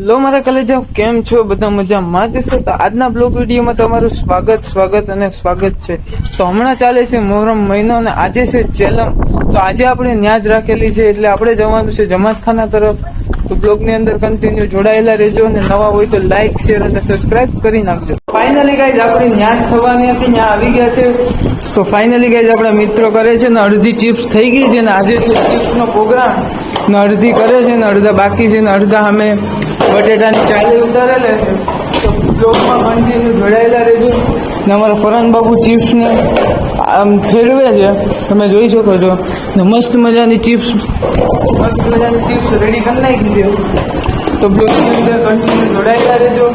લો મારા કલેજા, કેમ છો? બધા મજામાં જ છો? તો આજના બ્લોગ વિડીયોમાં તમારું સ્વાગત છે. તો હમણાં ચાલે છે મોહરમ મહિનો અને આજે છે ચેલમ. તો આજે આપણે ન્યાજ રાખેલી છે એટલે આપણે જવાનું છે જમાતખાના તરફ. તો બ્લોગની અંદર કન્ટિન્યુ જોડાયેલા રહેજો અને નવા હોય તો લાઈક, શેર અને સબસ્ક્રાઇબ કરી નાખજો. ફાઇનલી ગાઈઝ આપણી ન્યાજ થવાની હતી, ત્યાં આવી ગયા છે. તો ફાઇનલી ગાઈઝ આપણા મિત્રો કરે છે ને અડધી ચિપ્સ થઈ ગઈ છે ને આજે છે ચિપ્સનો પ્રોગ્રામ ને અડધી કરે છે ને અડધા બાકી છે ને અડધા અમે બટેટાની ચાલી ઉતારેલે છે. તો બ્લોગમાં કન્ટિન્યુ જોડાયેલા રહેજો ને અમારા ફરહાન બાબુ ચિપ્સને આમ ફેરવે છે, તમે જોઈ શકો છો. ને મસ્ત મજાની ચિપ્સ રેડી કરી નાખી છે. તો બ્લોગની અંદર કન્ટિન્યુ જોડાયેલા રહેજો.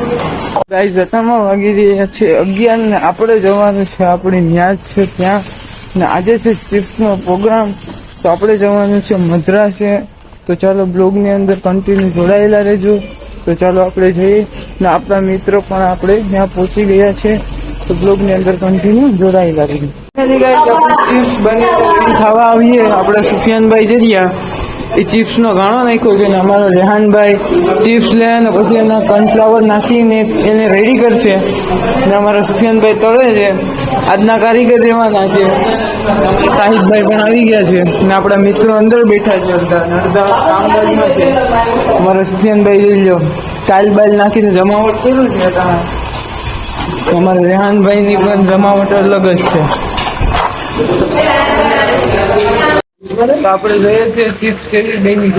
ગાઈઝ જતામાં વાગી રહ્યા છે 11 ને આપણે જવાનું છે આપણી ન્યાજ છે ત્યાં. ને આજે છે ચિપ્સનો પ્રોગ્રામ. તો આપણે જવાનું છે મદ્રાસે. તો ચાલો બ્લોગની અંદર કન્ટિન્યુ જોડાયેલા રહેજો. તો ચાલો આપણે જઈએ ને આપણા મિત્રો પણ આપણે ત્યાં પહોંચી ગયા છે. તો બ્લોગની અંદર કન્ટિન્યુ જોડાયેલા રહેજો. ચિપ્સ બની રેડી ખાવા આવીએ. આપણે સુફિયાનભાઈ જરિયા એ ચિપ્સનો ગાણો નાખ્યો છે ને અમારો રેહાનભાઈ ચિપ્સ લે ને પછી એના કોર્નફ્લાવર નાખીને એને રેડી કરશે ને અમારા સુફિયાનભાઈ તળે છે. આજના કારીગર રહેવાના છે. શાહિદભાઈ પણ આવી ગયા છે ને આપણા મિત્રો અંદર બેઠા છે. અડધા કામકાજમાં છે. અમારા સુફિયાનભાઈ જોઈ લો ચાલ બાલ નાખીને જમાવટ કર્યું છે. અમારા રેહાનભાઈની પણ જમાવટ અલગ જ છે. તો આપણે જોઈએ છીએ ચિપ્સ કેવી બની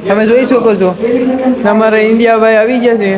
તમે જોઈ શકો છો. અમારા ઇન્ડિયાભાઈ આવી ગયા છે.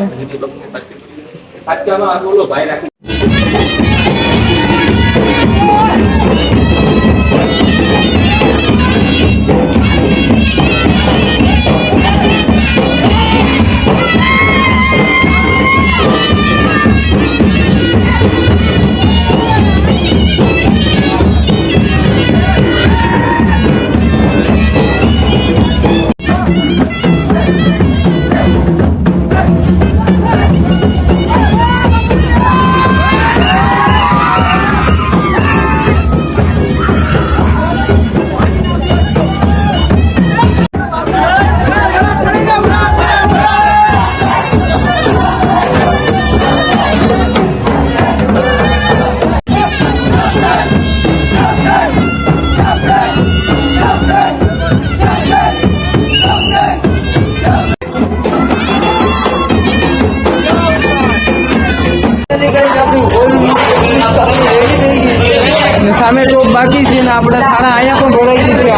સામે ટોપ બાકી છે ને આપણા થાણા અહીંયા પણ ભરાઈ ગઈ છે.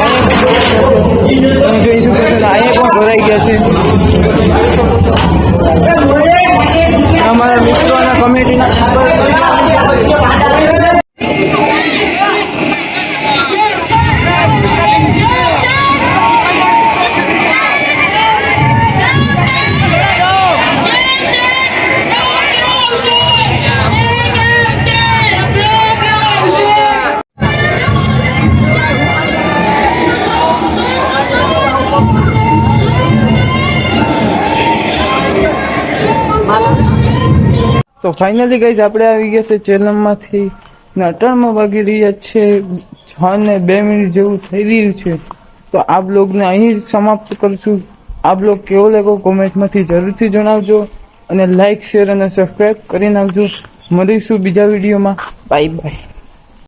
તમે જોઈ શકો છો અહીંયા પણ ભરાઈ ગયા છે. અમારા મિત્રોના કમિટીના તો ફાઇનલી ગાઈઝ આપણે આવી ગયા છે ચેલમમાંથી ને 18 વાગી રહ્યા છે. 6 ને 2 મિનિટ જેવું થઈ રહ્યું છે. તો આ બ્લોગને અહીં જ સમાપ્ત કરશું. આ બ્લોગ કેવો લાગ્યો કોમેન્ટમાંથી જરૂરથી જણાવજો અને લાઈક, શેર અને સબસ્ક્રાઈબ કરી નાખજો. મળીશું બીજા વિડીયોમાં. Bye bye.